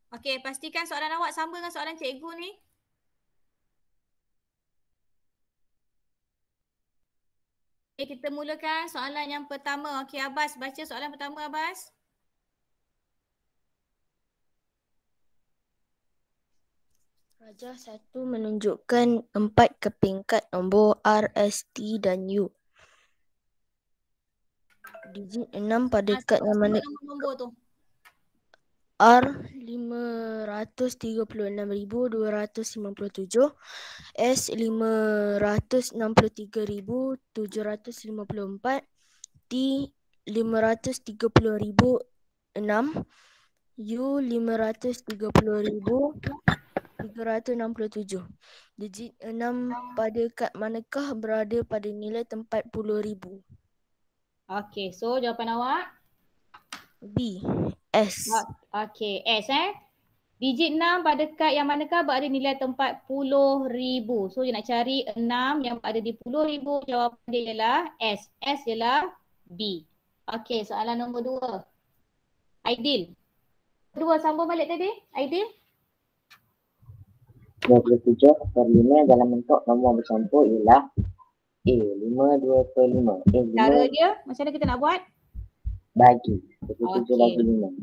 Okey, pastikan soalan awak sama dengan soalan cikgu ni. Okay, kita mulakan soalan yang pertama. Okey, Abbas, baca soalan pertama, Abbas. Raja 1 menunjukkan 4 ke peringkat nombor R, S, T dan U. Digit 6 pada kad yang mana Nombor-nombor tu. R 536,257, S 563,754, T 530,006, U 530,367. Digit 6 pada kad manakah berada pada nilai tempat 10,000? Okey, so jawapan awak? B. S. Okey, S Digit 6 pada kad yang manakah berada nilai tempat 10,000. So dia nak cari 6 yang berada di 10,000. Jawapan dia ialah S. S ialah B. Okey, soalan nombor 2. Aidil. Dua sambung balik tadi. Aidil. 27/5 dalam bentuk nombor bercampur ialah A 5/2/5. Cara dia macam mana kita nak buat? Bagi 27 bagi 5.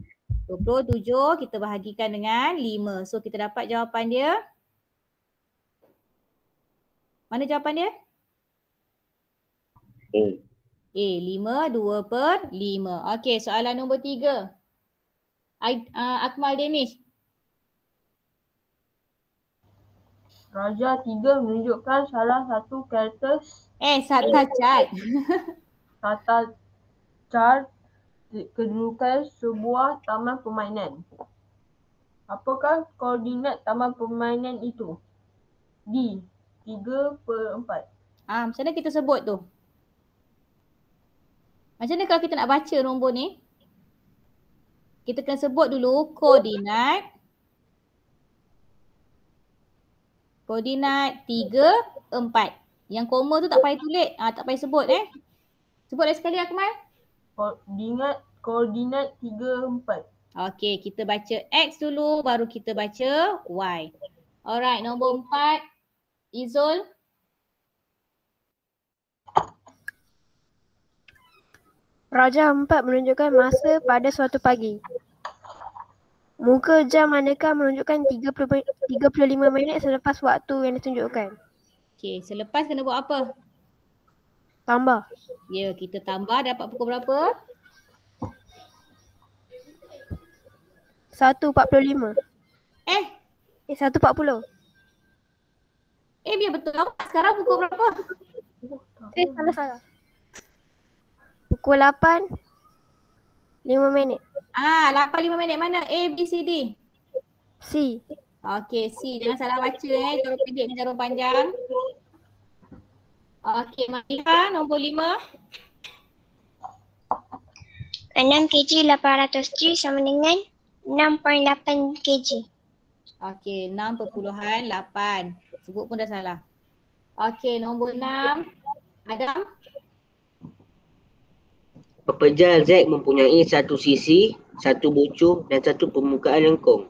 27 kita bahagikan dengan 5. So kita dapat jawapan dia. Mana jawapan dia? A. A, 5/2/5. Okey, soalan nombor 3. Akmal Danish. Raja 3 menunjukkan salah satu karakter Sata chart. tata chart kedudukan sebuah taman permainan. Apakah koordinat taman permainan itu? D. 3/4. Macam mana kita sebut tu? Macam mana kalau kita nak baca nombor ni? Kita kena sebut dulu koordinat 3/4. Yang koma tu tak payah tulis, tak payah sebut Sebut lagi sekali Akmal. Koordinat 3/4. Okey, kita baca X dulu baru kita baca Y. Alright, nombor 4. Izul. Raja 4 menunjukkan masa pada suatu pagi. Muka jam manakah menunjukkan 35 minit selepas waktu yang ditunjukkan? Okey, selepas kena buat apa? Tambah. Ya, kita tambah dapat pukul berapa? 1.45. 1.40. Biar betul awak. Sekarang pukul berapa? Salah. Pukul 8. 5 minit. 8:05 minit mana? A, B, C, D? C. Okey, C. Jangan salah baca jarum pendek dengan jarum panjang. Okey, Mariha nombor 5. 6 kg 800 G sama dengan 6.8 kg. Okey, 6.8. Sebut pun dah salah. Okey, nombor 6. Adam. Pepejal Z mempunyai satu sisi, satu bucu dan satu permukaan lengkung.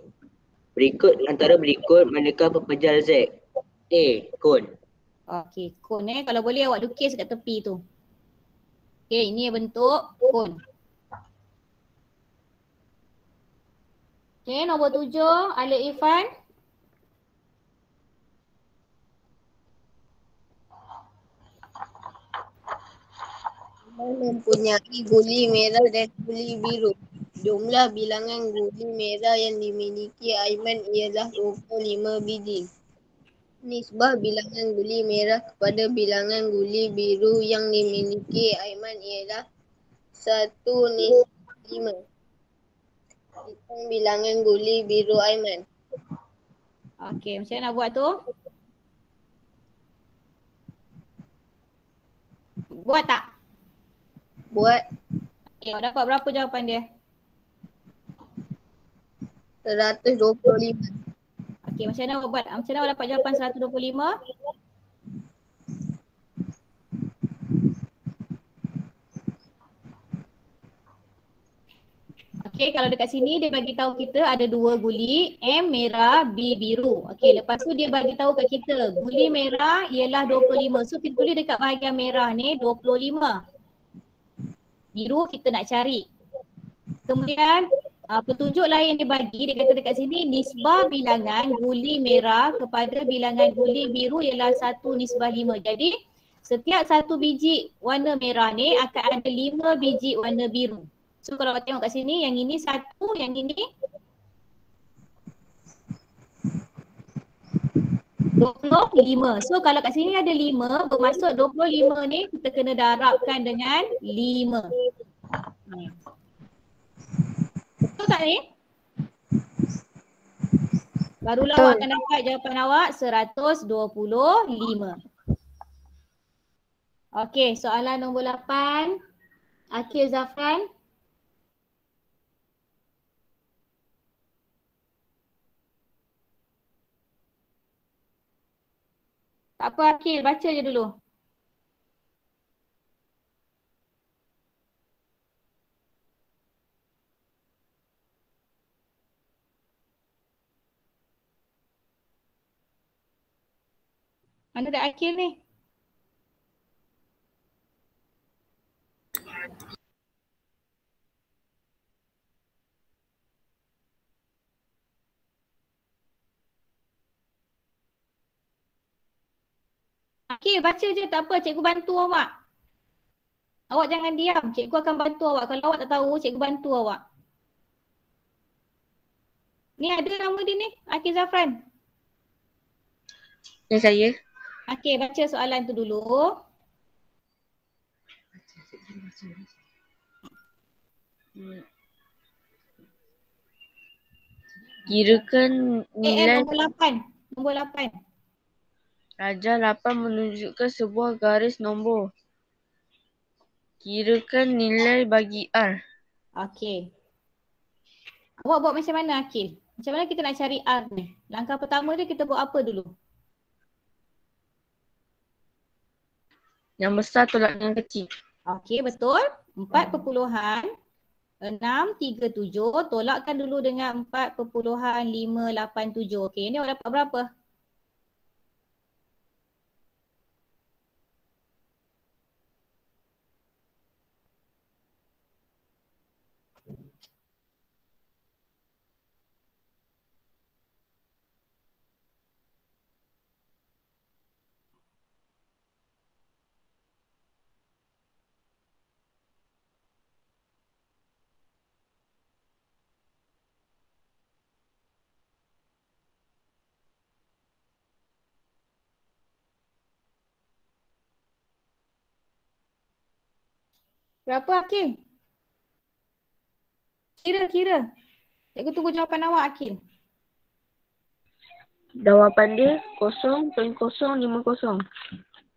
Antara berikut manakah pepejal Z? A. Kon. Okey, kon kalau boleh awak lukis kat tepi tu. Okey, ini bentuk kon. Okey, nombor 7, Alif Irfan. Mempunyai guli merah dan guli biru. Jumlah bilangan guli merah yang dimiliki Aiman ialah 25 biji. Nisbah bilangan guli merah kepada bilangan guli biru yang dimiliki Aiman ialah 1:5. Hitung bilangan guli biru Aiman. Okey, macam mana nak buat tu? Buat tak? Buat. Okey, awak dapat berapa jawapan dia? 125. Okey, macam mana awak buat? Macam mana awak dapat jawapan 125? Okey, kalau dekat sini dia bagi tahu kita ada 2 guli, M merah, B biru. Okey, lepas tu dia bagi tahu kat kita guli merah ialah 25. So kita tulis dekat bahagian merah ni 25. Biru kita nak cari. Kemudian petunjuk lain dia bagi, dia kata dekat sini nisbah bilangan guli merah kepada bilangan guli biru ialah 1:5. Jadi setiap 1 biji warna merah ni akan ada 5 biji warna biru. So kalau tengok kat sini yang ini 1, yang ini 25. So kalau kat sini ada 5, bermaksud 25 ni kita kena darabkan dengan 5. Betul tak ni? Barulah awak akan dapat jawapan awak 125. Okey, soalan nombor 8. Akil Zafran. Tak apa Akil, baca je dulu. Mana ada Akil ni? Akil baca je, tak apa, cikgu bantu awak. Awak jangan diam, cikgu akan bantu awak. Kalau awak tak tahu, cikgu bantu awak. Ni ada nama dia ni, Akil Zafran. Ya, saya. Okey, baca soalan tu dulu. Kirakan nilai Nombor 8. Nombor 8. Raja 8 menunjukkan sebuah garis nombor. Kirakan nilai bagi R. Okey. Awak buat macam mana Akil? Macam mana kita nak cari R ni? Langkah pertama dia kita buat apa dulu? Yang besar tolak dengan kecil. Okey, betul. 4.637 tolakkan dulu dengan 4.587. Okey, ni awak dapat berapa? Berapa Akil? Kira. Cikgu tunggu jawapan awak Akil. Jawapan dia 0.050.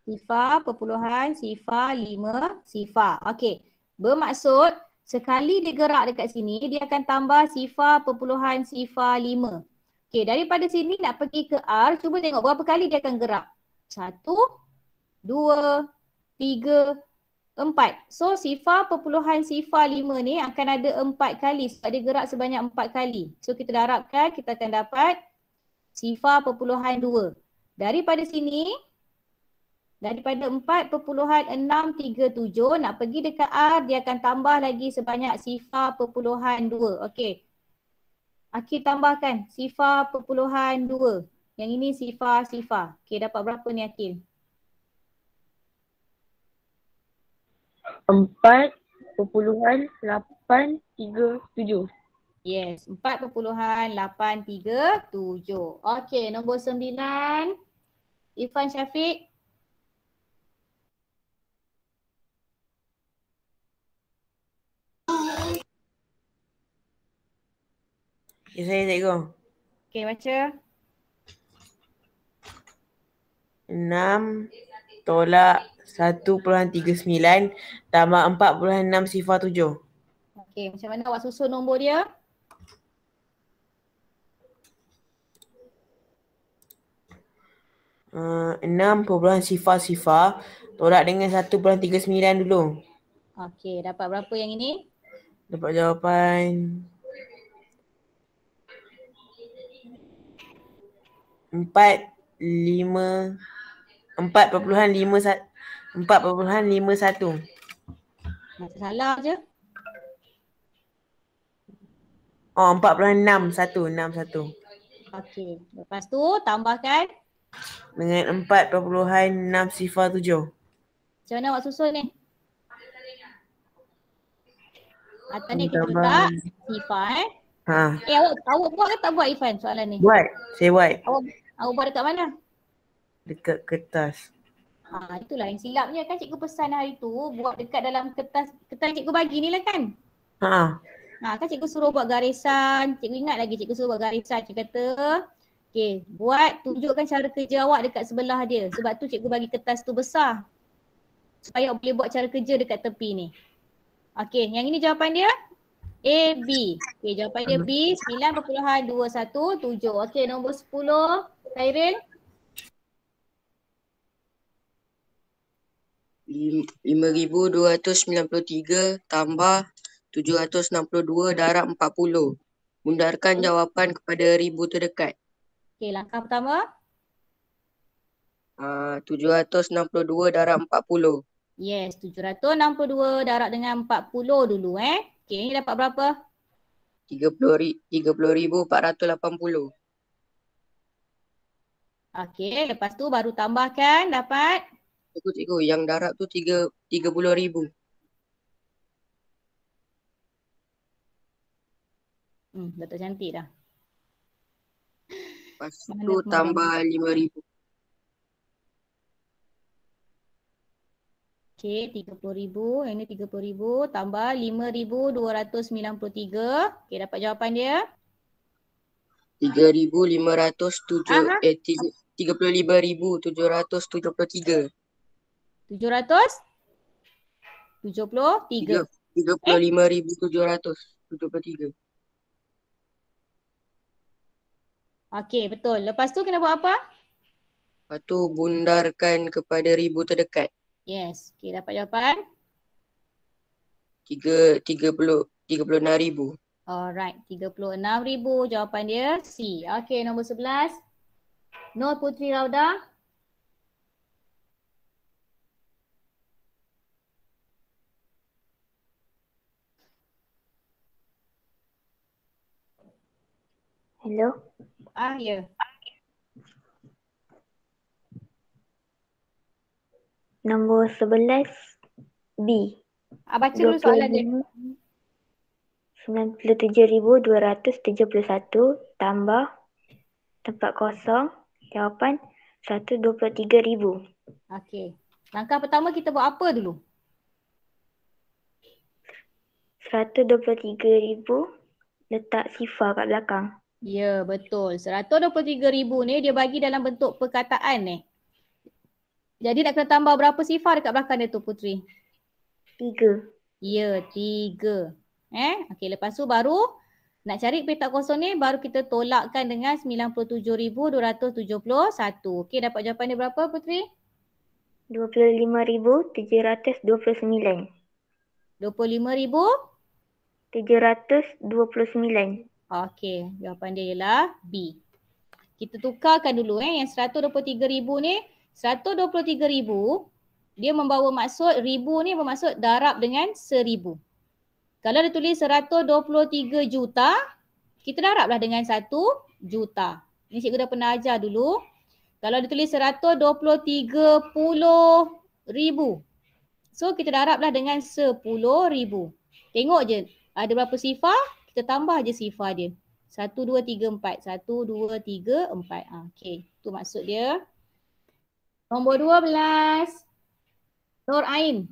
Sifar, perpuluhan, sifar, 5, sifar. Okey. Bermaksud sekali dia gerak dekat sini, dia akan tambah sifar, perpuluhan, sifar, 5. Okey, daripada sini nak pergi ke R, cuba tengok berapa kali dia akan gerak. 1, 2, 3, 4. So sifar perpuluhan sifar 5 ni akan ada 4 kali sebab dia gerak sebanyak 4 kali. So kita darabkan, kita akan dapat sifar perpuluhan 2. Daripada sini, daripada 4.637 nak pergi dekat R, dia akan tambah lagi sebanyak sifar perpuluhan 2. Okey. Akil tambahkan sifar perpuluhan 2. Yang ini sifar. Okey, dapat berapa ni Akil? 4.837. Yes, 4.837. Okey, nombor 9. Irfan Syafiq. Ya, saya cikgu. Okey, baca. 6 tolak 1.39 tambah 4.6 sifar 7. Okey, macam mana awak susun nombor dia? Uh, 6 sifar tolak dengan 1.39 dulu. Okey, dapat berapa yang ini? Dapat jawapan 4,51. Macam salah je. Oh, 4,61. Okey. Lepas tu tambahkan. Dengan 4,607. Macam mana awak susun ni? Atas ni kita Tambah. letak sifar Ha. Awak buat ke tak buat Ifan soalan ni? Buat. Saya buat. Awak buat dekat mana? Dekat kertas. Itulah yang silapnya kan cikgu pesan hari tu buat dekat dalam kertas cikgu bagi ni lah kan? Kan cikgu suruh buat garisan, cikgu ingat lagi cikgu suruh buat garisan, cikgu kata okey, tunjukkan cara kerja awak dekat sebelah dia. Sebab tu cikgu bagi kertas tu besar. Supaya awak boleh buat cara kerja dekat tepi ni. Okey, yang ini jawapan dia A, B. Okey, jawapan dia B 9.217. Okey, nombor 10, Khairil. 5,293 tambah 762 darab 40. Mundarkan jawapan kepada ribu terdekat. Okey, langkah pertama. 762 darab 40. Yes, 762 darab dengan 40 dulu Okey, ni dapat berapa? 30,480. Okey, lepas tu baru tambahkan dapat. Cikgu, yang darab tu 30,000. Betul cantik dah. Lepas tu tambah 5,000. Okey, 30,000. Yang ni 30,000 tambah 5,293. Okey, dapat jawapan dia. 35,773. 773. 35,773. Okey, betul. Lepas tu kena buat apa? Lepas tu bundarkan kepada ribu terdekat. Yes. Okey, dapat jawapan. 36,000. Alright, 36,000 jawapan dia C. Okey, nombor 11. Nur Putri Rauda. Hello. Ya. Nombor 11 B. Baca dulu soalan dia. 97,271 tambah tempat kosong, jawapan 123,000. Okey. Langkah pertama kita buat apa dulu? 123,000 letak sifar kat belakang. Ya, betul. 123,000 ni dia bagi dalam bentuk perkataan ni. Jadi nak kena tambah berapa sifar dekat belakang dia tu, Putri? 3. Ya, 3. Okey, lepas tu baru nak cari petak kosong ni baru kita tolakkan dengan 97,271. Okey, dapat jawapan dia berapa, Putri? 25,729. 25,729. Okey, jawapan dia ialah B. Kita tukarkan dulu yang 123,000 ni. 123,000 dia membawa maksud, ribu ni bermaksud darab dengan 1,000. Kalau dia tulis 123 juta, kita darablah dengan 1 juta. Ini cikgu dah pernah ajar dulu. Kalau dia tulis 130,000, so kita darablah dengan 10,000. Tengok je ada berapa sifar, kita tambah je sifar dia. 1, 2, 3, 4. 1, 2, 3, 4. Okey, tu maksud dia. Nombor 12. Nur Ain.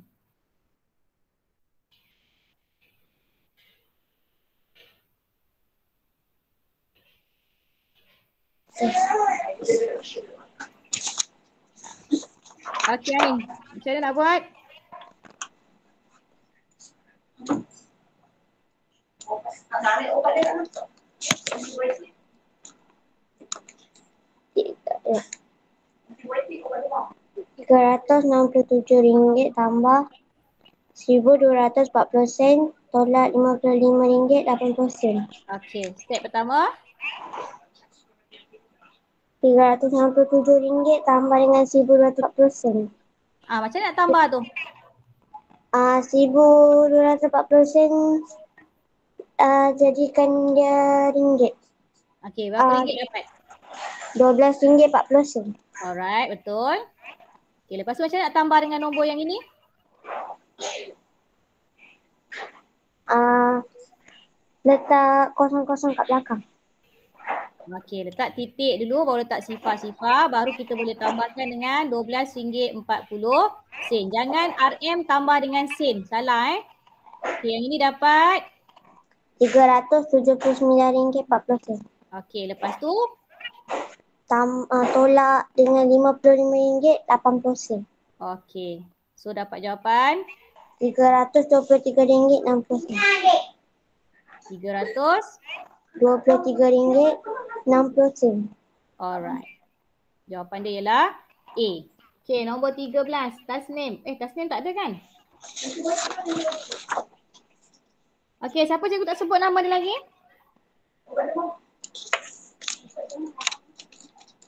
Okey Ain, macam mana nak buat? RM367 tambah 1,240 sen tolak RM55.80. Okey, step pertama. RM367 tambah dengan RM1,240. Macam nak tambah tu? RM1,240 jadikan dia ringgit. Okey, berapa ringgit dapat? RM12.40. Alright, betul. Okey, lepas tu macam nak tambah dengan nombor yang ini? Letak kosong-kosong kat belakang. Okey, letak titik dulu baru letak sifar-sifar, baru kita boleh tambahkan dengan RM12.40. Jangan RM tambah dengan sen. Salah Okey, yang ini dapat RM379.40. Okey, lepas tu tolak dengan RM55.80. okey. So dapat jawapan RM323.60. RM23.60. Alright. Jawapan dia ialah A. Okey, nombor 13. Tasnim. Tasnim tak ada kan? Okey, siapa cikgu tak sebut nama dia lagi?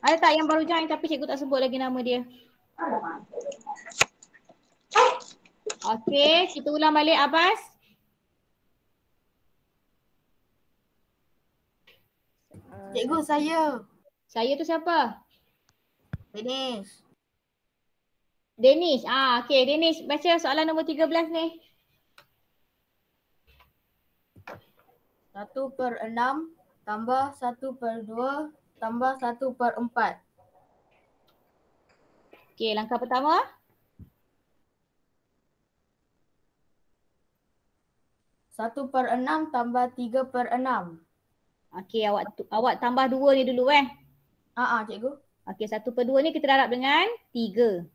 Ada tak yang baru join tapi cikgu tak sebut lagi nama dia? Okey, kita ulang balik Abbas. Cikgu, saya. Saya tu siapa? Danish. Danish. Okey, Danish baca soalan nombor 13 ni. 1/6 tambah 1/2 tambah 1/4. Okey, langkah pertama. Satu per 6 tambah 3/6. Okey, awak tambah 2 ni dulu Cikgu. Okey, 1/2 ni kita darab dengan 3.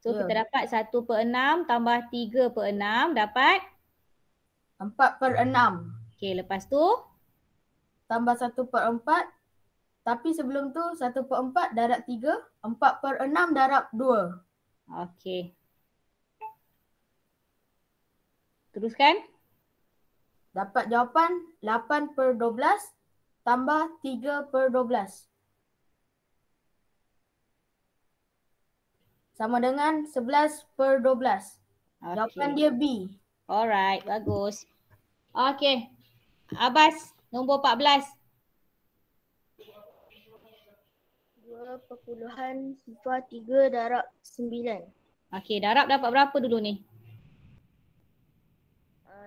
So kita dapat 1/6 tambah 3/6 dapat 4/6. Okey, lepas tu tambah 1/4. Tapi sebelum tu 1/4 darab 3, 4/6 darab 2. Okey. Teruskan. Dapat jawapan 8/12 tambah 3/12. Sama dengan 11/12. Okay. Jawapan dia B. Alright, bagus. Okey. Abbas, nombor 14. 2.03 darab 9. Okey, darab dapat berapa dulu ni?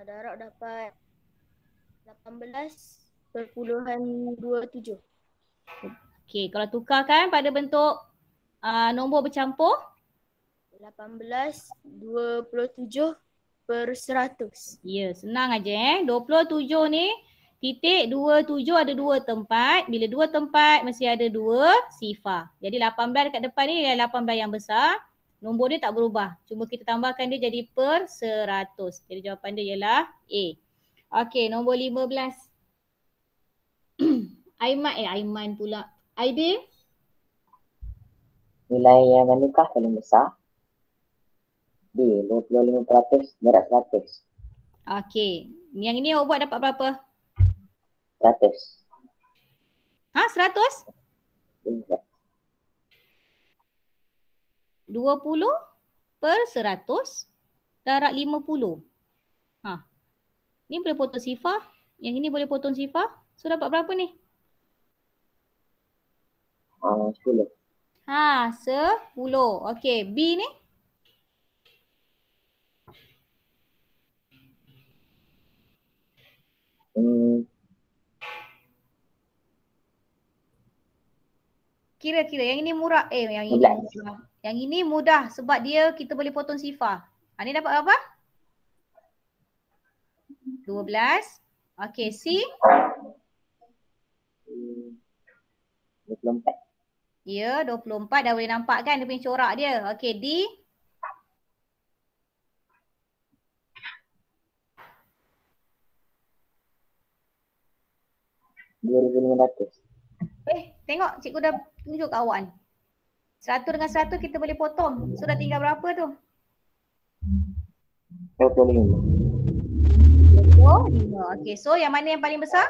Darab dapat 18.27. Okey, kalau tukarkan pada bentuk nombor bercampur? 18.27/100. Ya, senang aja 27 ni titik 27 ada 2 tempat. Bila 2 tempat mesti ada 2 sifar. Jadi 18 dekat depan ni ialah 18 yang besar. Nombor dia tak berubah. Cuma kita tambahkan dia jadi per 100. Jadi jawapan dia ialah A. Okey, nombor 15. Aiman pula. Aidil? Nilai yang manakah paling besar? B. 25% darab 100. Okey. Yang ini awak buat dapat berapa? 100. 100? 20/100 darab 50. Ni boleh potong sifar. Yang ini boleh potong sifar. So dapat berapa ni? 10. 10. Okey, B ni? Kira-kira yang ini murah. Yang ini mudah. Yang ini mudah sebab dia kita boleh potong sifar. Ni dapat apa? 12. Okey, C? 24. Ya, 24. Dah boleh nampak kan dia punya corak dia. Okey, D? 2,500. Tengok cikgu dah tunjuk kat awak ni. 100 dengan 100 kita boleh potong. So dah tinggal berapa tu? 25. 25. Okey, so yang mana yang paling besar?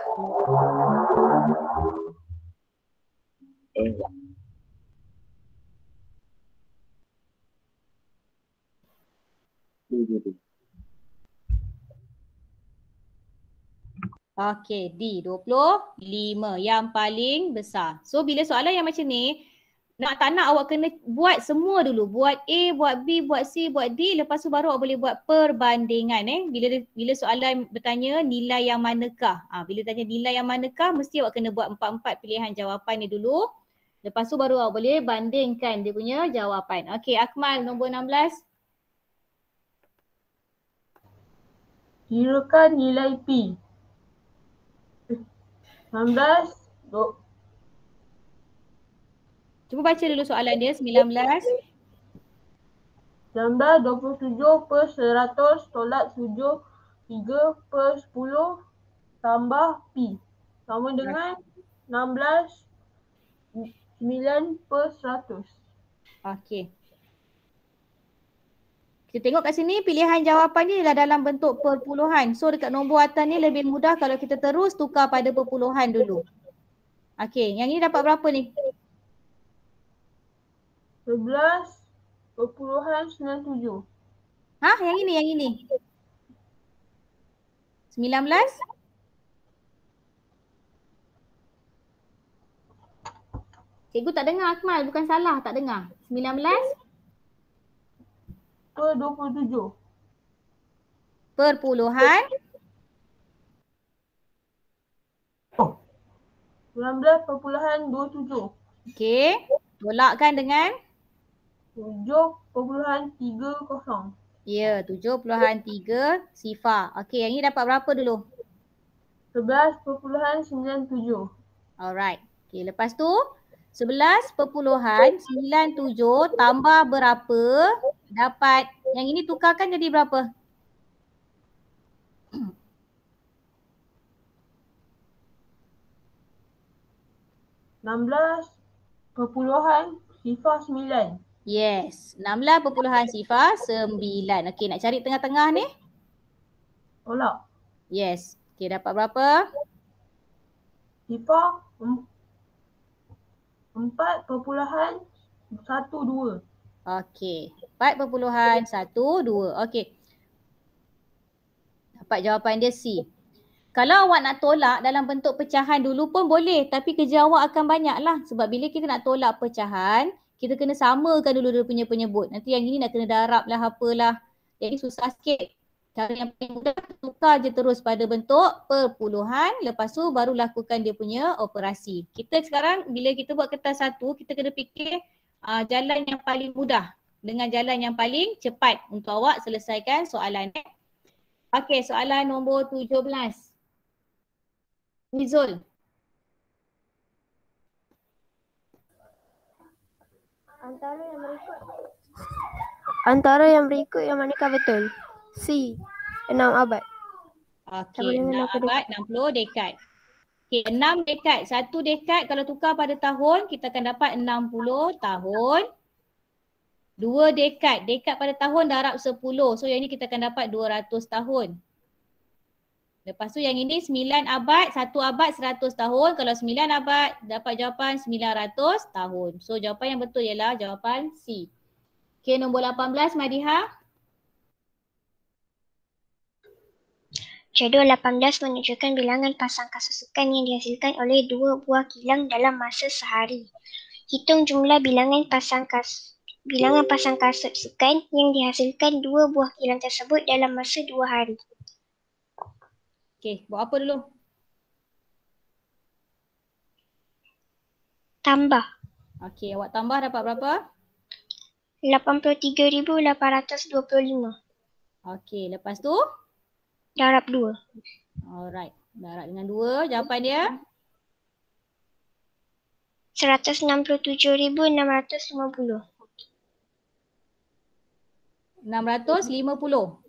Okey, D 25 yang paling besar. So bila soalan yang macam ni, tak nak awak kena buat semua dulu. Buat A, buat B, buat C, buat D. Lepas tu baru awak boleh buat perbandingan. Bila soalan bertanya nilai yang manakah. Bila tanya nilai yang manakah, mesti awak kena buat 4 pilihan jawapan ni dulu. Lepas tu baru awak boleh bandingkan dia punya jawapan. Okey, Akmal nombor 16. Kirakan nilai P. 19. Cuba baca dulu soalan dia, 19. 27 per 100 tolak 7, 3 per 10 tambah P. Sama dengan 16, 9 per 100. Okey. Kita tengok kat sini pilihan jawapan ni adalah dalam bentuk perpuluhan. So dekat nombor atas ni lebih mudah kalau kita terus tukar pada perpuluhan dulu. Okey, yang ni dapat berapa ni? 11.97. Yang ini. 19? Cikgu tak dengar Akmal, bukan salah, tak dengar. 19? Per 27. Perpuluhan? 19.27. Okey, tolakkan dengan? 7.30. Ya, 7.3 sifar. Okey, yang ni dapat berapa dulu? 11.97. Alright. Okey, lepas tu 11.97 tambah berapa dapat, yang ini tukarkan jadi berapa? Sifar 9. Yes, 16.9. Okey, nak cari tengah-tengah ni? Tolak. Yes. Okey, dapat berapa? Sifar 4.12. Okey, 4.12. Okey. Dapat jawapan dia C. Kalau awak nak tolak dalam bentuk pecahan dulu pun boleh, tapi kerja awak akan banyak lah. Sebab bila kita nak tolak pecahan, kita kena samakan dulu dia punya penyebut. Nanti yang ini nak kena darab lah apalah. Jadi susah sikit. Cara yang paling mudah, tukar je terus pada bentuk perpuluhan. Lepas tu baru lakukan dia punya operasi. Kita sekarang bila kita buat kertas satu, kita kena fikir jalan yang paling mudah dengan jalan yang paling cepat untuk awak selesaikan soalan. Okey, soalan nombor 17. Nizul. Antara yang berikut yang manakah betul? C. 6 abad. Okey, 6 abad 60 dekad. Okey, 6 dekad. 1 dekad kalau tukar pada tahun, kita akan dapat 60 tahun. 2 dekad. Dekad pada tahun darab 10. So yang ini kita akan dapat 200 tahun. Lepas tu yang ini 9 abad, 1 abad 100 tahun. Kalau 9 abad dapat jawapan 900 tahun. So jawapan yang betul ialah jawapan C. Okey, nombor 18 Madiha. Jadual 18 menunjukkan bilangan pasang kesusukan yang dihasilkan oleh 2 buah kilang dalam masa sehari. Hitung jumlah bilangan pasang kesusukan yang dihasilkan 2 buah kilang tersebut dalam masa 2 hari. Okey, buat apa dulu? Tambah. Okey, awak tambah dapat berapa? 83,825. Okey, lepas tu? Darab 2. Alright, darab dengan 2. Jawapan dia? 167,650. 650?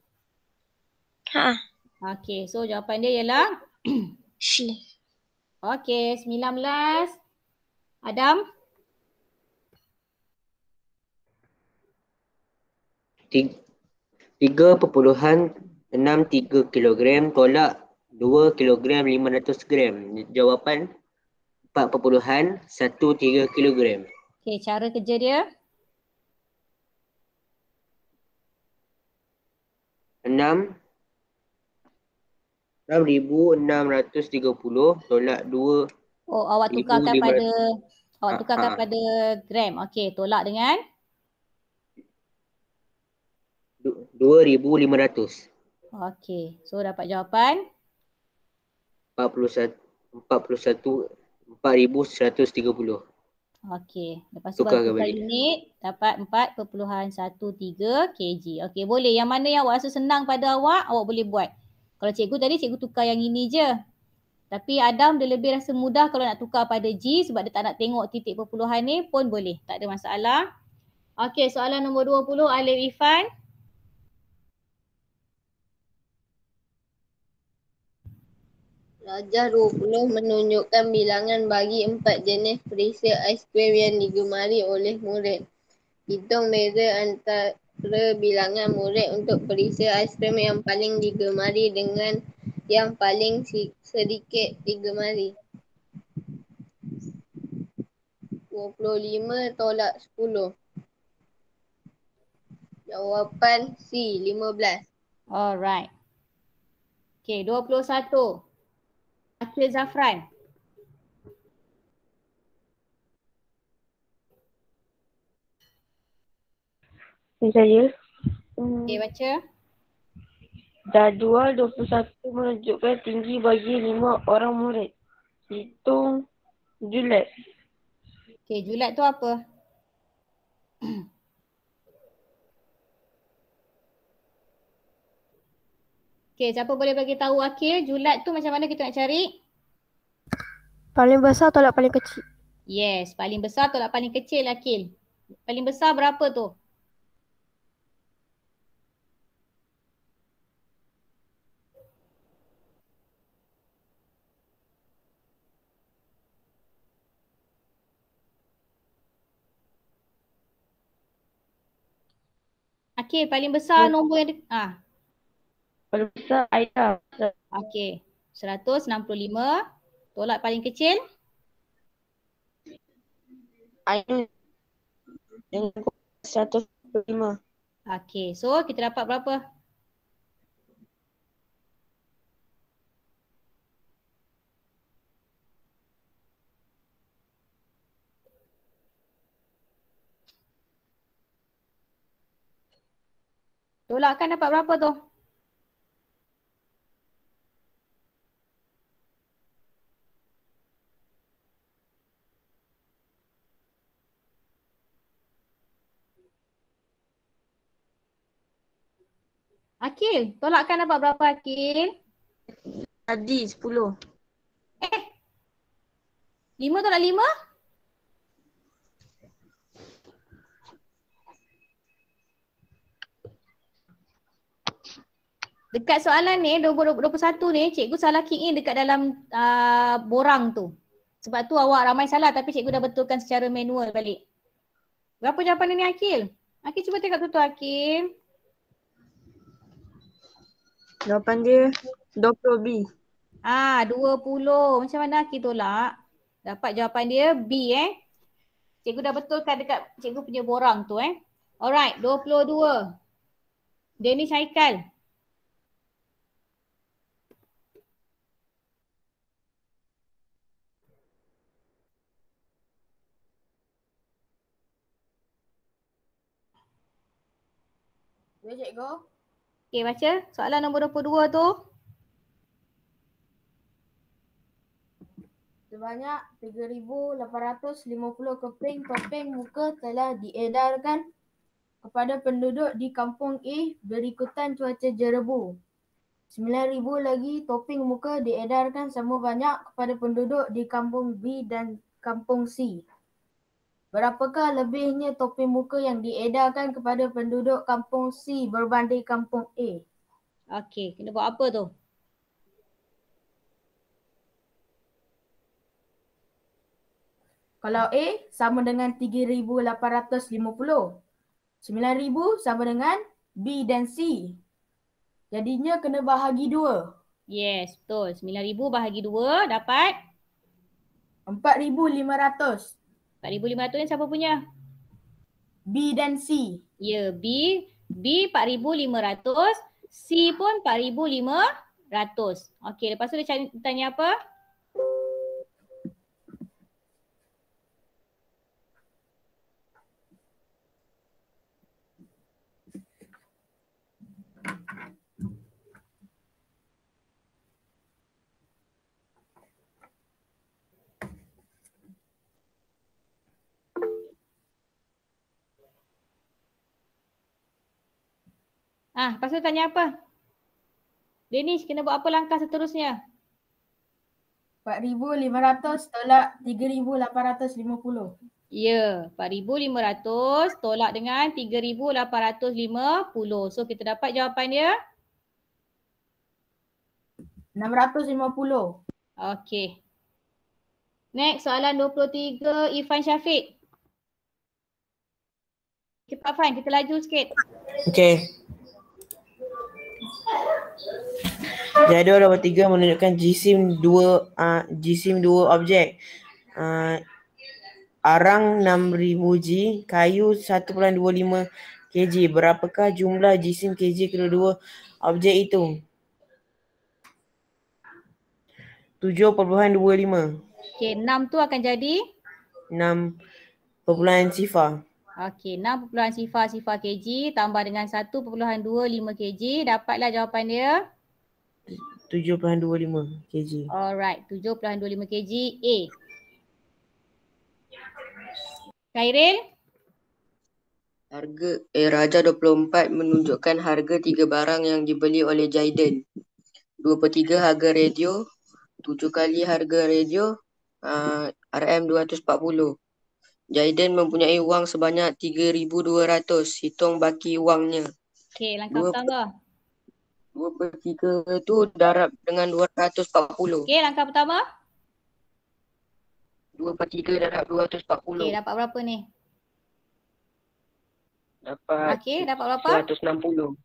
Okey, so jawapan dia ialah? C. Okey, 19. Adam? 3.3 6 3 kilogram tolak 2 kilogram 500 gram. Jawapan 4.13 kilogram. Okey, cara kerja dia. 6,630 tolak 2 Oh, awak tukarkan 1,500. pada pada gram. Okey, tolak dengan 2,500. okey. So dapat jawapan 4,130. okey. Lepas tu Tukarkan baru tukar balik. unit dapat 4.13 kg. Okey, boleh. Yang mana yang awak rasa senang pada awak boleh buat. Kalau cikgu tadi cikgu tukar yang ini je. Tapi Adam dia lebih rasa mudah kalau nak tukar pada G sebab dia tak nak tengok titik perpuluhan ni pun boleh. Tak ada masalah. Okey, soalan nombor 20 Alif Ifan. Rajah 20 menunjukkan bilangan bagi 4 jenis perisa aiskrim yang digemari oleh murid. Hitung beza antara bilangan murid untuk perisa aiskrim yang paling digemari dengan yang paling sedikit digemari. 25 tolak 10. Jawapan C, 15. Alright. Okey, 21. Akil Zafran. Saya. Okey, baca. Jadual 21 menunjukkan tinggi bagi 5 orang murid. Hitung julat. Okey, julat tu apa? Okey, siapa boleh bagi tahu Akil, julat tu macam mana kita nak cari? Paling besar tolak paling kecil. Yes, paling besar tolak paling kecil Akil. Paling besar berapa tu? Akil, paling besar nombor yang Paling besar Aida. Okey, 165 tolak paling kecil? Ainul dengan 105. Okey, so kita dapat berapa? Tolakkan dapat berapa tu? Akil, tolakkan dapat berapa Akil? Tadi 10. 5 tolak 5? Dekat soalan ni, 21 ni, cikgu salah key in dekat dalam borang tu. Sebab tu awak ramai salah tapi cikgu dah betulkan secara manual balik. Berapa jawapan ni Akil? Akil cuba tengok tu Akil. Jawapan dia 20 B. 20. Macam mana Akil tolak? Dapat jawapan dia B Cikgu dah betulkan dekat cikgu punya borang tu Alright, 22. Danish Haikal. Ya, cikgu. Okay, baca soalan nombor 22 tu. Sebanyak 3,850 keping topeng muka telah diedarkan kepada penduduk di kampung A berikutan cuaca jerebu. 9,000 lagi topeng muka diedarkan sama banyak kepada penduduk di kampung B dan kampung C. Berapakah lebihnya topeng muka yang diedarkan kepada penduduk kampung C berbanding kampung A? Okey, kena buat apa tu? Kalau A sama dengan 3,850. 9,000 sama dengan B dan C. Jadinya kena bahagi 2. Yes, betul. 9,000 bahagi 2 dapat 4,500. 4,500 ni siapa punya? B dan C. Ya, B 4,500, C pun 4,500. Okey, lepas tu dia tanya apa? Lepas tu tanya apa? Danish, kena buat apa langkah seterusnya? 4,500 tolak 3,850. Ya, 4,500 tolak dengan 3,850. So, kita dapat jawapan dia? 650. Okey. Next, soalan 23, Irfan Syafiq. Cepat Fan, kita laju sikit. Okey. Jadual nombor 3 menunjukkan jisim dua objek. Arang 6,000 G, kayu 1.25 kg. Berapakah jumlah jisim kg kedua-dua objek itu? 7.25. Okey, 6 tu akan jadi? 6.0. Okey, 6.0 kg tambah dengan 1.25 kg. Dapatlah jawapan dia? 7.25 kg. Alright, 7.25 kg A. Khairil? Raja 24 menunjukkan harga 3 barang yang dibeli oleh Jaiden. 2/3 harga radio, 7 kali harga radio, RM240. Jaiden mempunyai wang sebanyak 3,200. Hitung baki wangnya. Okey, langkah pertama. 2/3 tu darab dengan 240. Okey, langkah pertama. 2/3 darab 240. Okey, dapat berapa ni? Dapat Okey, dapat berapa? 160.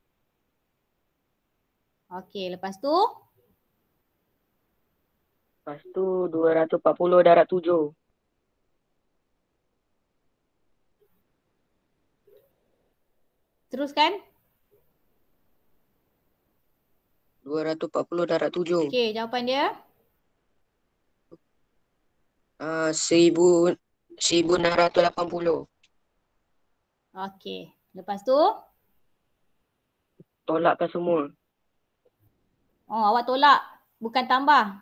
Okey, lepas tu? Lepas tu 240 darab 7. Teruskan. 240 darab 7. Okey, jawapan dia? 1,680. Okey, lepas tu? Tolakkan semua. Oh, awak tolak, bukan tambah.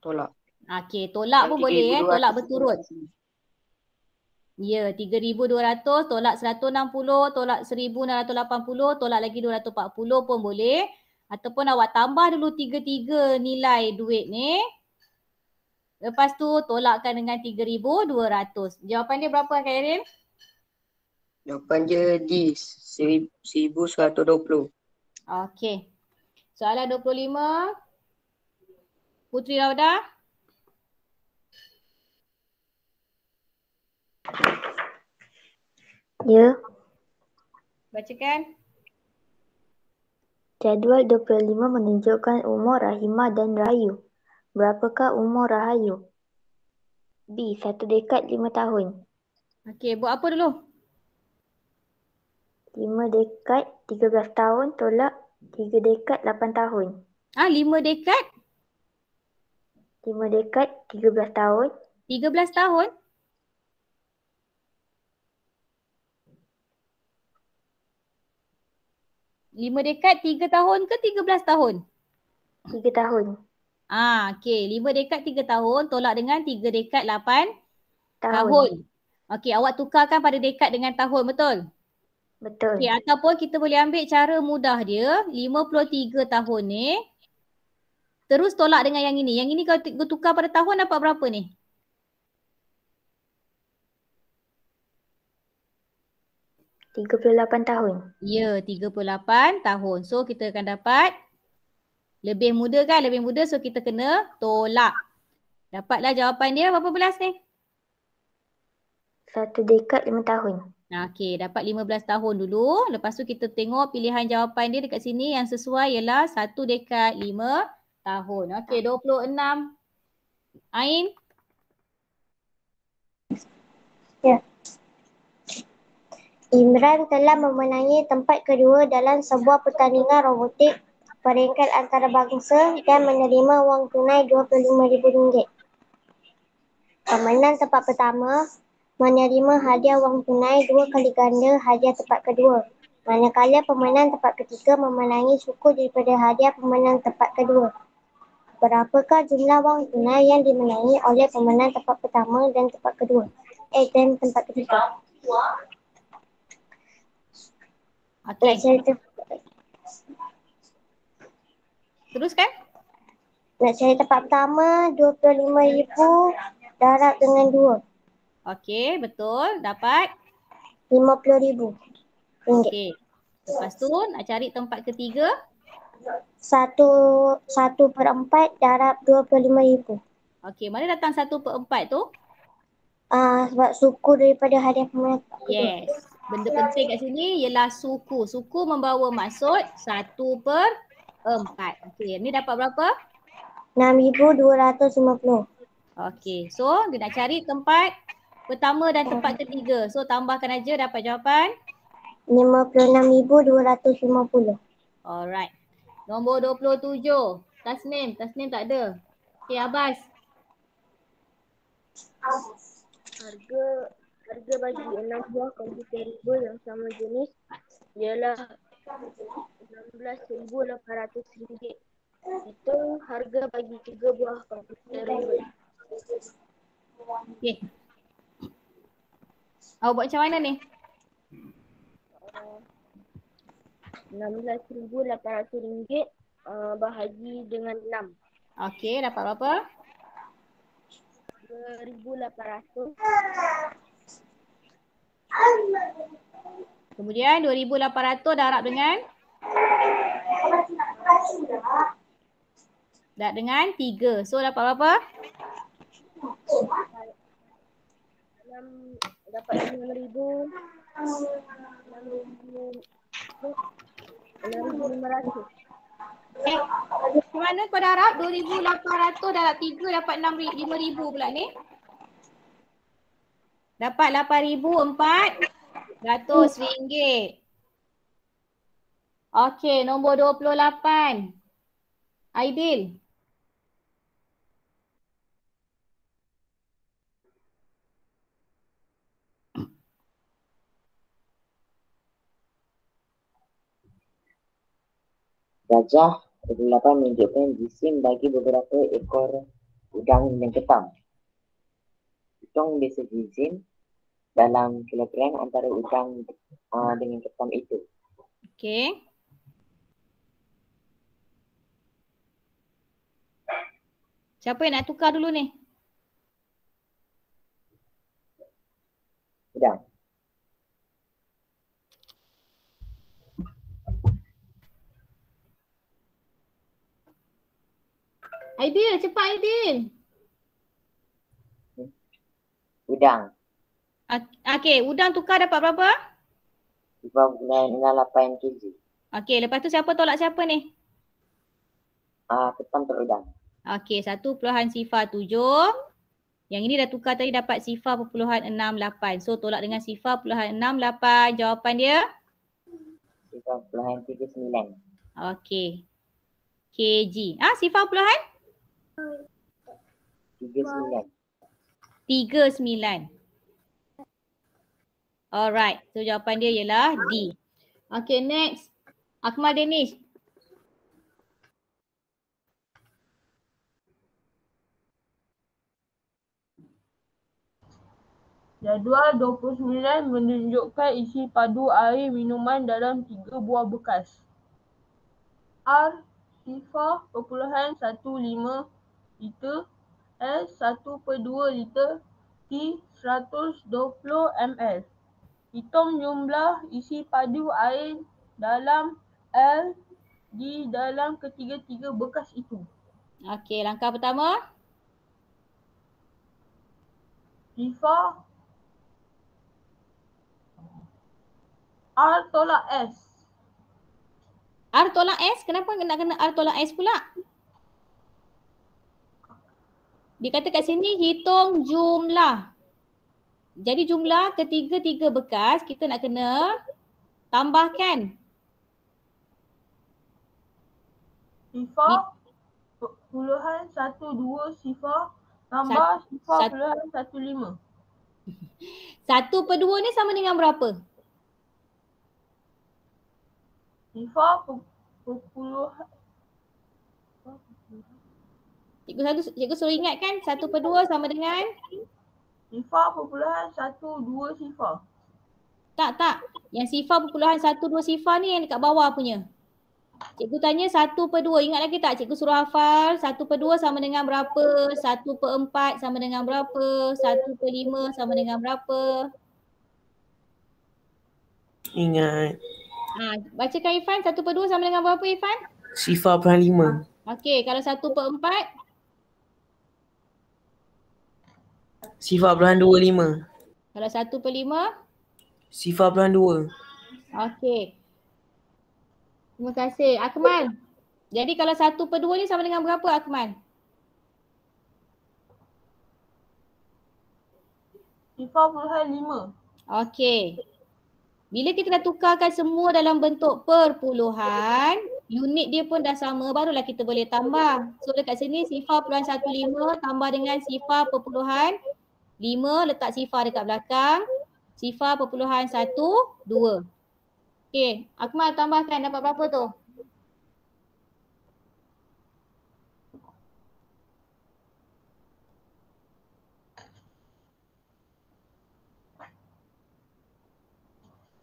Tolak. Okey, tolak pun boleh tolak berturut. Ya, 3,200 tolak 160, tolak 1,680, tolak lagi 240 pun boleh. Ataupun awak tambah dulu 3 nilai duit ni. Lepas tu tolakkan dengan 3,200. Jawapan dia berapa Khairil? Jawapan dia D, 1,120. Okey. Soalan 25. Putri Rauda. Ya. Bacakan. Jadual 25 menunjukkan umur Rahimah dan Rahayu. Berapakah umur Rahayu? B. 1 dekad 5 tahun. Okey, buat apa dulu? 5 dekad 13 tahun tolak 3 dekad 8 tahun. 5 dekad? 5 dekad 13 tahun. 13 tahun? Lima dekad 3 tahun ke 13 tahun? 3 tahun. Okey. 5 dekad 3 tahun tolak dengan 3 dekad 8 Tahun. Okey, awak tukarkan pada dekad dengan tahun, betul? Betul. Okey, ataupun kita boleh ambil cara mudah dia, 53 tahun ni. Terus tolak dengan yang ini. Yang ini kalau tukar pada tahun dapat berapa ni? tahun. Ya, 38 tahun. So, kita akan dapat lebih muda kan? Lebih muda. So, kita kena tolak. Dapatlah jawapan dia berapa belas ni? 1 dekad 5 tahun. Okey, dapat 15 tahun dulu. Lepas tu kita tengok pilihan jawapan dia dekat sini yang sesuai ialah 1 dekad 5 tahun. Okey, 26. Ain? Ya. Imran telah memenangi tempat kedua dalam sebuah pertandingan robotik peringkat antarabangsa dan menerima wang tunai RM25,000. Pemenang tempat pertama menerima hadiah wang tunai 2 kali ganda hadiah tempat kedua. Manakala pemenang tempat ketiga memenangi syukur daripada hadiah pemenang tempat kedua. Berapakah jumlah wang tunai yang dimenangi oleh pemenang tempat pertama dan tempat kedua? Dan tempat ketiga. Okey. Nak cerita, Teruskan. nak cari tempat pertama RM25,000 darab dengan 2. Okey, betul. Dapat. RM50,000. Okey. Lepas tu nak cari tempat ketiga. 1/4 darab RM25,000. Okey, mana datang 1/4 tu? Sebab suku daripada hadiah pemenang tempat kedua. Yes. Benda penting kat sini ialah suku. Suku membawa maksud 1/4. Okey, ni dapat berapa? RM6,250. Okey, so dia nak cari tempat pertama dan tempat ketiga. So tambahkan aja dapat jawapan. RM56,250. Alright. Nombor 27. Tasnim. Tasnim tak ada. Okey, Abbas. Harga bagi 6 buah komputer riba yang sama jenis ialah RM16,800. Hitung harga bagi 3 buah komputer riba. Okey. Awak buat macam mana ni? RM16,800 bahagi dengan 6. Okey, dapat berapa? RM2,800. Kemudian 2,800 darab dengan? Darab dengan 3. So dapat berapa? Dapat 6,500. Macam mana kau darab? 2,800 darab 3 dapat 5,000 pula ni. Dapat RM8,400. Okey, nombor 28. Aidil. Gajah 28 menunjukkan jisim bagi beberapa ekor udang dan ketam. Hitung biasa jisim dalam kilogram antara udang dengan ketam itu. Okey. Siapa yang nak tukar dulu ni? Udang. Aidil, cepat Aidil. Udang. Okey, udang tukar dapat berapa? 5.68 kg. Okey, lepas tu siapa tolak siapa ni? Ketam terudang. Okey, 1.07. Yang ini dah tukar tadi dapat 0.68. So tolak dengan 0.68. Jawapan dia? 0.39. Okey. kg. 0.39? 39. Alright. So jawapan dia ialah D. Okay, next. Akmal Danish. Jadual 29 menunjukkan isi padu air minuman dalam 3 buah bekas. R 0.15 liter, S 1/2 liter, T 120 ml. Hitung jumlah isi padu air dalam L di dalam ketiga-tiga bekas itu. Okey, langkah pertama. Rifa R tolak S. R tolak S? Kenapa nak kena R tolak S pula? Dia kata kat sini hitung jumlah. Jadi jumlah ketiga-tiga bekas kita nak kena tambahkan. Sifar puluhan 12 sifar tambah sifar puluhan 15. 1/2 ni sama dengan berapa? Sifar perpuluhan. Cikgu suruh ingatkan 1/2 sama dengan sifar perpuluhan 12 sifar. Tak. Yang sifar perpuluhan 12 sifar ni yang dekat bawah punya. Cikgu tanya 1/2. Ingat lagi tak? Cikgu suruh hafal 1/2 sama dengan berapa? 1/4 sama dengan berapa? 1/5 sama dengan berapa? Ingat. Bacakan Irfan, 1/2 sama dengan berapa Irfan? Sifar perahan 5. Okey, kalau 1/4? Sifar perahan 25. Kalau 1/5? Sifar perahan 2. Okey. Terima kasih. Akmal. Jadi kalau 1/2 ni sama dengan berapa Akmal? Sifar puluhan 5. Okey. Bila kita dah tukarkan semua dalam bentuk perpuluhan, unit dia pun dah sama, barulah kita boleh tambah. So dekat sini sifar puluhan 15 tambah dengan sifar perpuluhan 5, letak sifar dekat belakang. Sifar perpuluhan 12. Okey, Akmal tambahkan dapat berapa tu?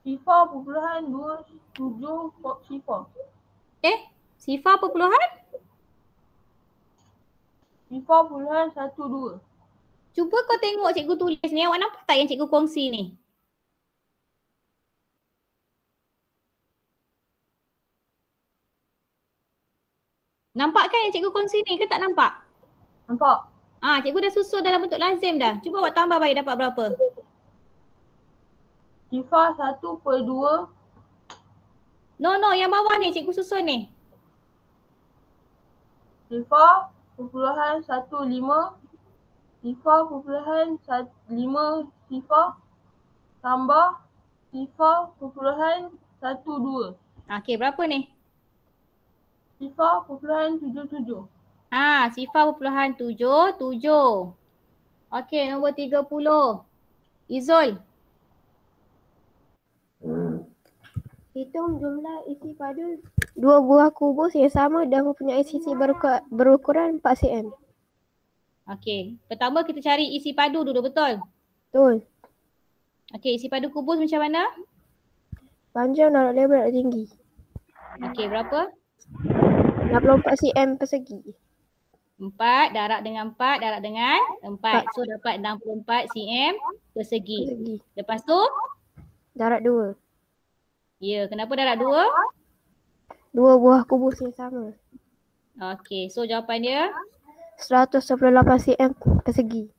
Sifar perpuluhan 27 sifar. Sifar perpuluhan? Sifar puluhan 12. Cuba kau tengok cikgu tulis ni. Awak nampak tak yang cikgu kongsi ni? Nampak kan yang cikgu kongsi ni ke tak nampak? Nampak. Cikgu dah susun dalam bentuk lazim dah. Cuba awak tambah bagi dapat berapa? Sifar 1/2. No, yang bawah ni cikgu susun ni. Sifar perpuluhan 15. Sifar perpuluhan 5 sifar tambah sifar perpuluhan 12. Okey, berapa ni? Sifar perpuluhan 77. Sifar perpuluhan 7. Okey, nombor 30. Izul. Hitung jumlah isi padu dua buah kubus yang sama dan mempunyai sisi berukuran 4 cm. Okey, pertama kita cari isi padu dulu, betul? Betul. Okey, isi padu kubus macam mana? Panjang, darab lebar, darab tinggi. Okey, berapa? 64 cm persegi. 4 darab dengan 4 darab dengan 4. So dapat 64 cm persegi. Lepas tu? Darab 2. Ya, kenapa darab 2? Dua buah kubus yang sama. Okey, so jawapan dia? 118 cm persegi.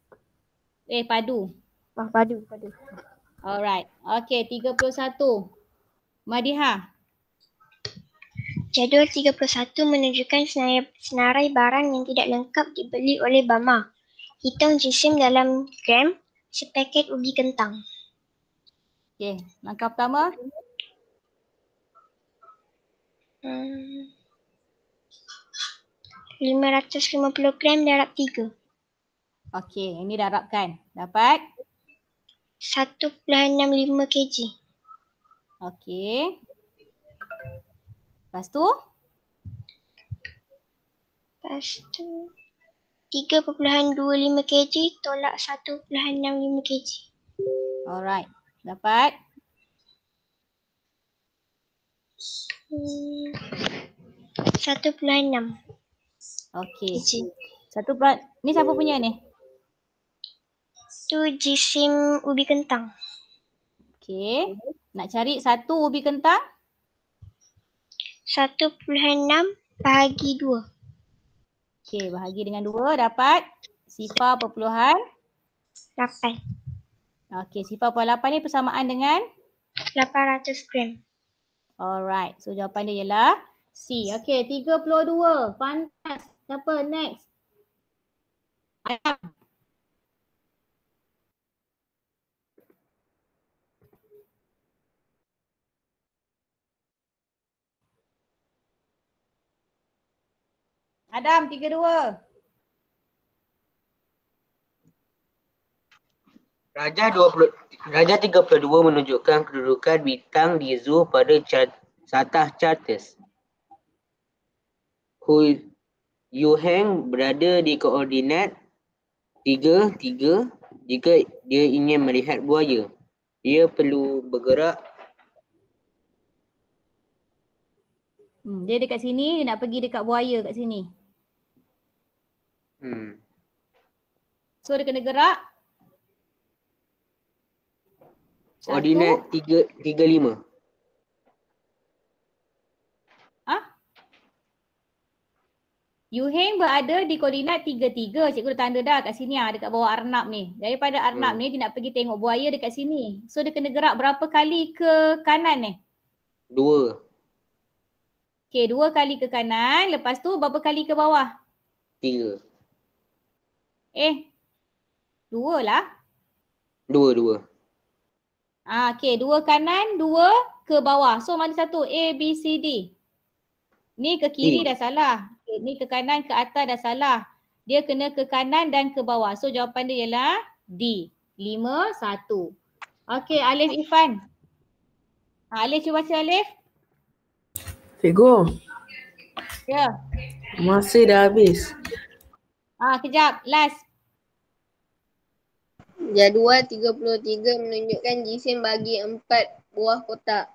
Padu. Padu. Alright. Okey, 31. Madiha. Jadual 31 menunjukkan senarai barang yang tidak lengkap dibeli oleh Bama. Hitung jisim dalam gram sepaket ubi kentang. Okey, langkah pertama. 550 gram darab 3. Okey, ini darabkan. Dapat? 1.65 kg. Okey. Lepas tu? 3.25 kg tolak 1.65 kg. Alright. Dapat? 1.6. Okey. Ni siapa punya ni? Tu jisim ubi kentang. Okey. Nak cari satu ubi kentang? 1.6 bahagi 2. Okey, bahagi dengan 2 dapat sifar perpuluhan 8. Okey, sifar perpuluhan 8 ni persamaan dengan 800 gram. Alright, so jawapan dia ialah C. Okey, 32. Pantas. Siapa next? Adam. Adam, 32. Raja 32 menunjukkan kedudukan bintang di zoo pada satah chartes. Yu Heng berada di koordinat 3, 3. Jika dia ingin melihat buaya, dia perlu bergerak. Dia dekat sini, dia nak pergi dekat buaya kat sini. So dia kena gerak. Koordinat 3, 35. Yu Heng berada di koordinat 33. Cikgu dah tanda dah kat sini dekat bawah Arnab ni. Daripada Arnab ni dia nak pergi tengok buaya dekat sini. So dia kena gerak berapa kali ke kanan ni? 2. Okey, 2 kali ke kanan. Lepas tu berapa kali ke bawah? 3. 2 lah. 2. Okey, 2 kanan, 2 ke bawah. So mana satu? A, B, C, D. Ni ke kiri dah salah. Okay, ni ke kanan, ke atas dah salah. Dia kena ke kanan dan ke bawah. So jawapan dia ialah D. 5, 1. Okey, Alif Ifan. Alif cuba baca Alif. Cikgu. Ya. Masa dah habis. Kejap. Last. Jadual 33 menunjukkan jisim bagi 4 buah kotak.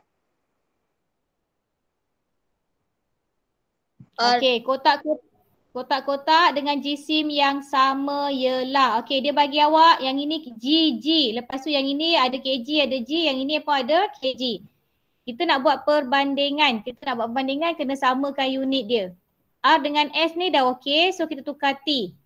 Okey, kotak-kotak dengan jisim yang sama ialah. Okey, dia bagi awak yang ini GG. Lepas tu yang ini ada KG, ada G. Yang ini pun ada KG. Kita nak buat perbandingan. Kena samakan unit dia. R dengan S ni dah okey. So kita tukar T.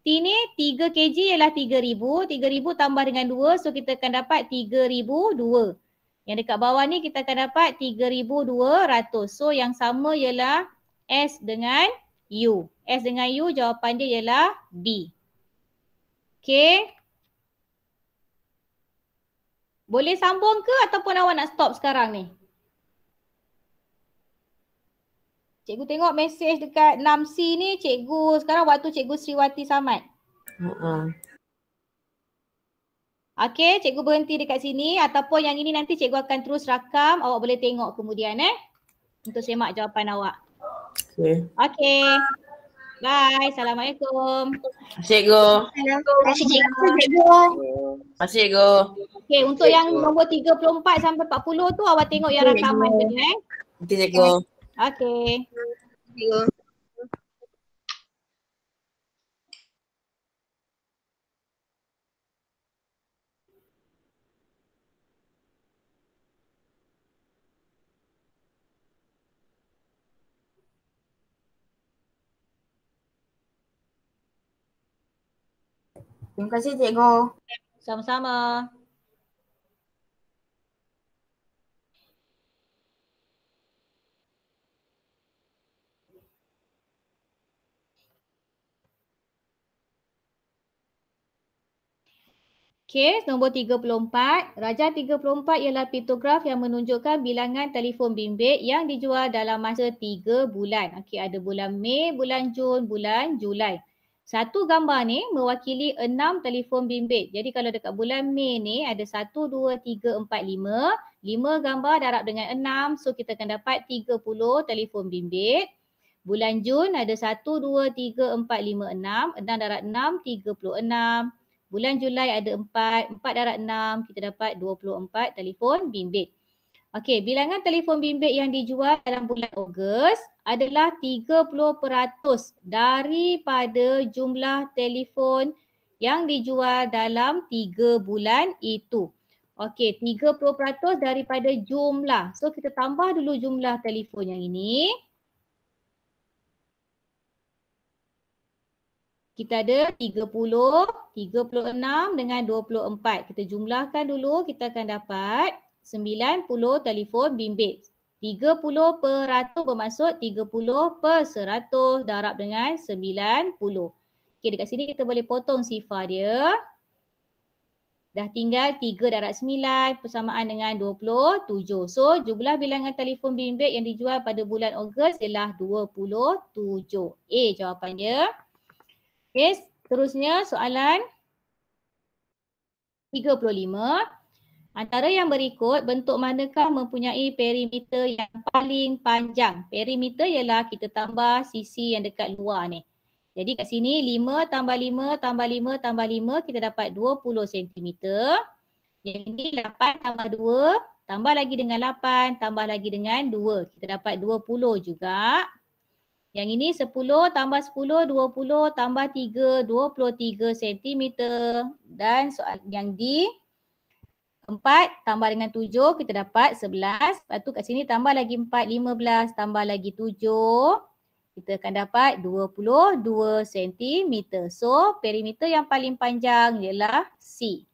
T ni 3 kg ialah 3000. 3000 tambah dengan 2. So kita akan dapat 3002. Yang dekat bawah ni kita akan dapat 3200. So yang sama ialah S dengan U. S dengan U jawapan dia ialah B. Okay. Boleh sambung ke ataupun awak nak stop sekarang ni? Cikgu tengok mesej dekat 6C ni, cikgu sekarang waktu cikgu Sriwati Samad. Okay, cikgu berhenti dekat sini ataupun yang ini nanti cikgu akan terus rakam, awak boleh tengok kemudian untuk semak jawapan awak. Okay. Bye. Assalamualaikum. Cikgu. Terima kasih cikgu. Terima kasih cikgu. Okay, untuk yang nombor 34 sampai 40 tu awak tengok yang rakaman tu Nanti cikgu. Okay. Cikgu. Terima kasih cikgu. Sama-sama. Kes nombor 34. Raja 34 ialah piktograf yang menunjukkan bilangan telefon bimbit yang dijual dalam masa 3 bulan. Okey, ada bulan Mei, bulan Jun, bulan Julai. Satu gambar ni mewakili 6 telefon bimbit. Jadi kalau dekat bulan Mei ni ada 1, 2, 3, 4, 5. 5 gambar darab dengan 6. So kita akan dapat 30 telefon bimbit. Bulan Jun ada 1, 2, 3, 4, 5, 6. 6 darab 6, 36. Bulan Julai ada 4 darab 6, kita dapat 24 telefon bimbit. Okey, bilangan telefon bimbit yang dijual dalam bulan Ogos adalah 30% daripada jumlah telefon yang dijual dalam 3 bulan itu. Okey, 30% daripada jumlah. So kita tambah dulu jumlah telefon yang ini. Kita ada 30, 36 dengan 24. Kita jumlahkan dulu, kita akan dapat 90 telefon bimbit. 30% bermaksud 30/100 darab dengan 90. Okey, dekat sini kita boleh potong sifar dia. Dah tinggal 3 darab 9 persamaan dengan 27. So, jumlah bilangan telefon bimbit yang dijual pada bulan Ogos ialah 27. A jawapan dia. Okey, seterusnya soalan 35. Antara yang berikut, bentuk manakah mempunyai perimeter yang paling panjang? Perimeter ialah kita tambah sisi yang dekat luar ni. Jadi kat sini 5 tambah 5 tambah 5 tambah 5 kita dapat 20 cm. Yang ini 8 tambah 2 tambah lagi dengan 8 tambah lagi dengan 2. Kita dapat 20 juga. Yang ini 10 tambah 10 20 tambah 3 23 cm. Dan soal yang di 4 tambah dengan 7 kita dapat 11. Lepas tu kat sini tambah lagi 4 15 tambah lagi 7. Kita akan dapat 22 cm. So, perimeter yang paling panjang ialah C.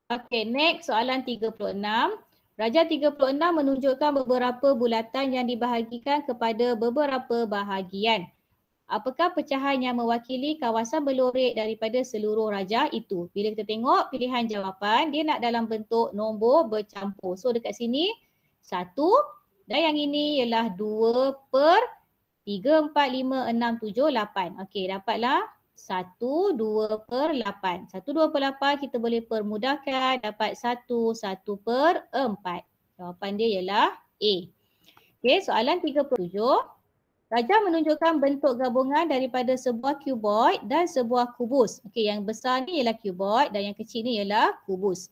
Okay, next soalan 36. Raja 36 menunjukkan beberapa bulatan yang dibahagikan kepada beberapa bahagian. Apakah pecahan yang mewakili kawasan berlorek daripada seluruh raja itu? Bila kita tengok pilihan jawapan, dia nak dalam bentuk nombor bercampur. So dekat sini 1 dan yang ini ialah 2/3, 4, 5, 6, 7, 8. Okey, dapatlah 1/2/8. 1/2/8 kita boleh permudahkan, dapat 1/4. Jawapan dia ialah A. Okey, soalan 37. Raja menunjukkan bentuk gabungan daripada sebuah cuboid dan sebuah kubus. Okey, yang besar ni ialah cuboid dan yang kecil ni ialah kubus.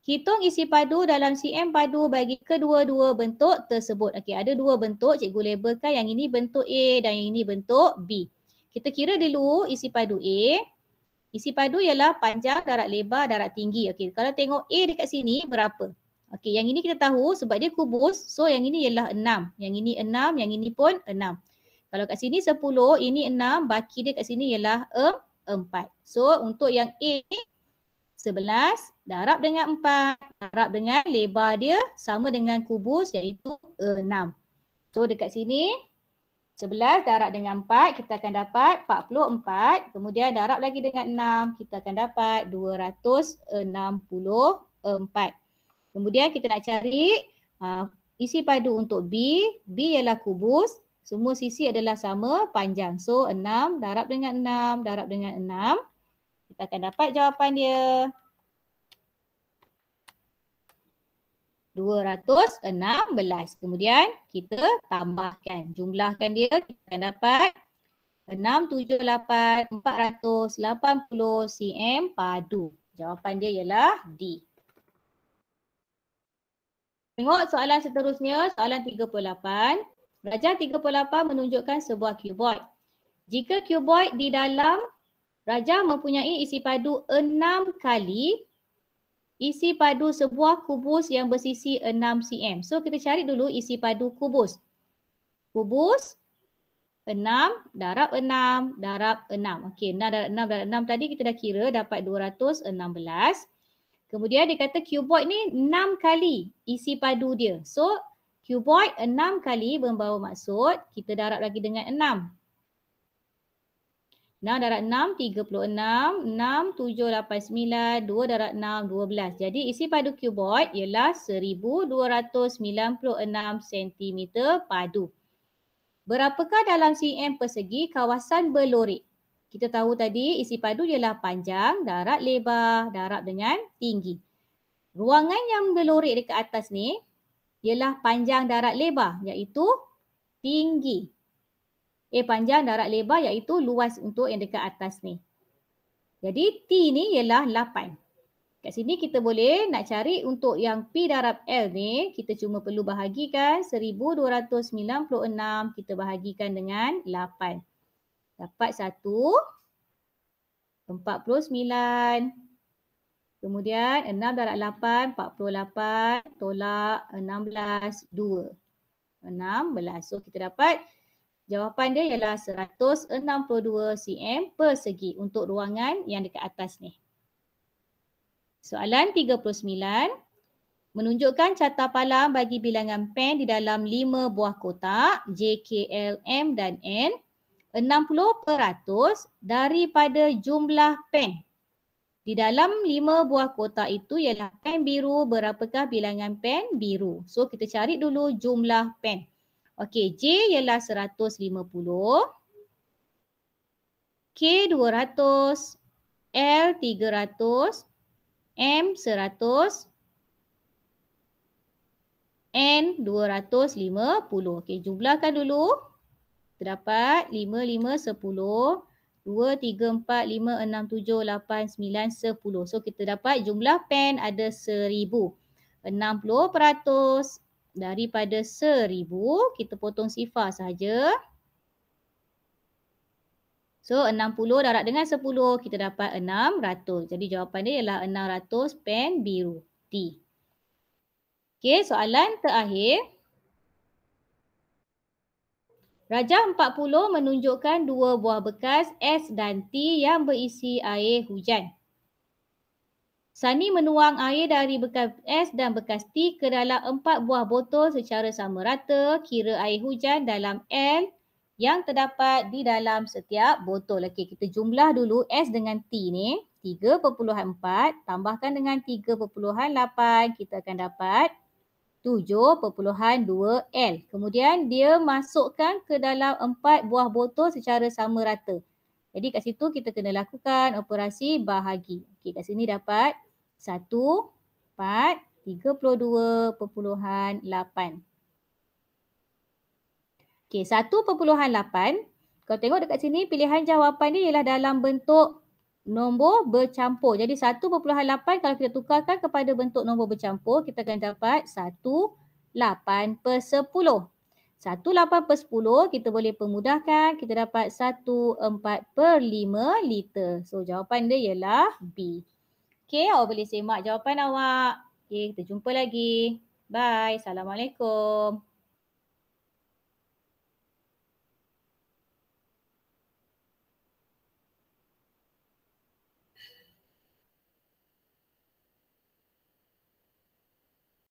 Hitung isi padu dalam cm padu bagi kedua-dua bentuk tersebut. Okey, ada dua bentuk, cikgu labelkan, yang ini bentuk A dan yang ini bentuk B. Kita kira dulu isi padu A. Isi padu ialah panjang, darat lebar, darat tinggi. Okey, kalau tengok A dekat sini berapa? Okey, yang ini kita tahu sebab dia kubus, so yang ini ialah 6. Yang ini 6, yang ini pun 6. Kalau kat sini 10, ini 6, baki dia kat sini ialah 4. So untuk yang A 11, darab dengan 4, darab dengan lebar dia sama dengan kubus iaitu 6. So dekat sini 11 darab dengan 4, kita akan dapat 44. Kemudian darab lagi dengan 6, kita akan dapat 264. Kemudian kita nak cari isi padu untuk B. B ialah kubus. Semua sisi adalah sama panjang. So 6 darab dengan 6 darab dengan 6. Kita akan dapat jawapan dia. 216. Kemudian kita tambahkan. Jumlahkan dia. Kita akan dapat 678 480 cm padu. Jawapan dia ialah D. Tengok soalan seterusnya, soalan 38. Raja 38 menunjukkan sebuah cuboid. Jika cuboid di dalam raja mempunyai isi padu 6 kali isi padu sebuah kubus yang bersisi 6 cm. So kita cari dulu isi padu kubus. Kubus 6 darab 6 darab 6. Okey, 6 darab 6 darab 6 tadi kita dah kira dapat 216. Kemudian dia kata cuboid ni 6 kali isi padu dia. So cuboid 6 kali membawa maksud kita darab lagi dengan 6. 6 darab 6, 36. 6, 7, 8, 9. 2 darab 6, 12. Jadi isi padu cuboid ialah 1296 cm padu. Berapakah dalam cm persegi kawasan berlorek? Kita tahu tadi isi padu ialah panjang, darat lebar, darab dengan tinggi. Ruangan yang berlorek dekat atas ni ialah panjang, darat, lebar iaitu tinggi. Panjang, darat, lebar iaitu luas untuk yang dekat atas ni. Jadi T ni ialah 8. Kat sini kita boleh nak cari untuk yang P darab L ni, kita cuma perlu bahagikan 1296 kita bahagikan dengan 8. Dapat 1, 49. Kemudian 6 darab 8, 48, tolak 16, 2. 16. So kita dapat Jawapan dia ialah 162 cm persegi untuk ruangan yang dekat atas ni. Soalan 39. Menunjukkan carta palang bagi bilangan pen di dalam 5 buah kotak J, K, L, M dan N. 60% daripada jumlah pen. Di dalam 5 buah kotak itu ialah pen biru. Berapakah bilangan pen biru? So kita cari dulu jumlah pen. Okey, J ialah 150. K 200. L 300. M 100. N 250. Okey, jumlahkan dulu. Terdapat 5, 5, 10. 2, 3, 4, 5, 6, 7, 8, 9, 10. So kita dapat jumlah pen ada 1000. 60% daripada 1000, kita potong sifar saja. So 60 darab dengan 10, kita dapat 600. Jadi jawapan dia ialah 600 pen biru. D. Okey, soalan terakhir. Rajah 40 menunjukkan 2 buah bekas S dan T yang berisi air hujan. Sani menuang air dari bekas S dan bekas T ke dalam 4 buah botol secara sama rata. Kira air hujan dalam L yang terdapat di dalam setiap botol. Okey, kita jumlah dulu S dengan T ni. 3.4 tambahkan dengan 3.8, kita akan dapat 7.2 L. Kemudian dia masukkan ke dalam 4 buah botol secara sama rata. Jadi kat situ kita kena lakukan operasi bahagi. Okey, kat sini dapat 1, 4, 32.8. Okey, 1.8. Kau tengok dekat sini pilihan jawapan dia ialah dalam bentuk nombor bercampur. Jadi 1.8 kalau kita tukarkan kepada bentuk nombor bercampur, kita akan dapat 1/8/10. 1/8/10 kita boleh permudahkan, kita dapat 1/4/5 liter. So jawapan dia ialah B. Okey, awak boleh semak jawapan awak. Okey, kita jumpa lagi. Bye. Assalamualaikum.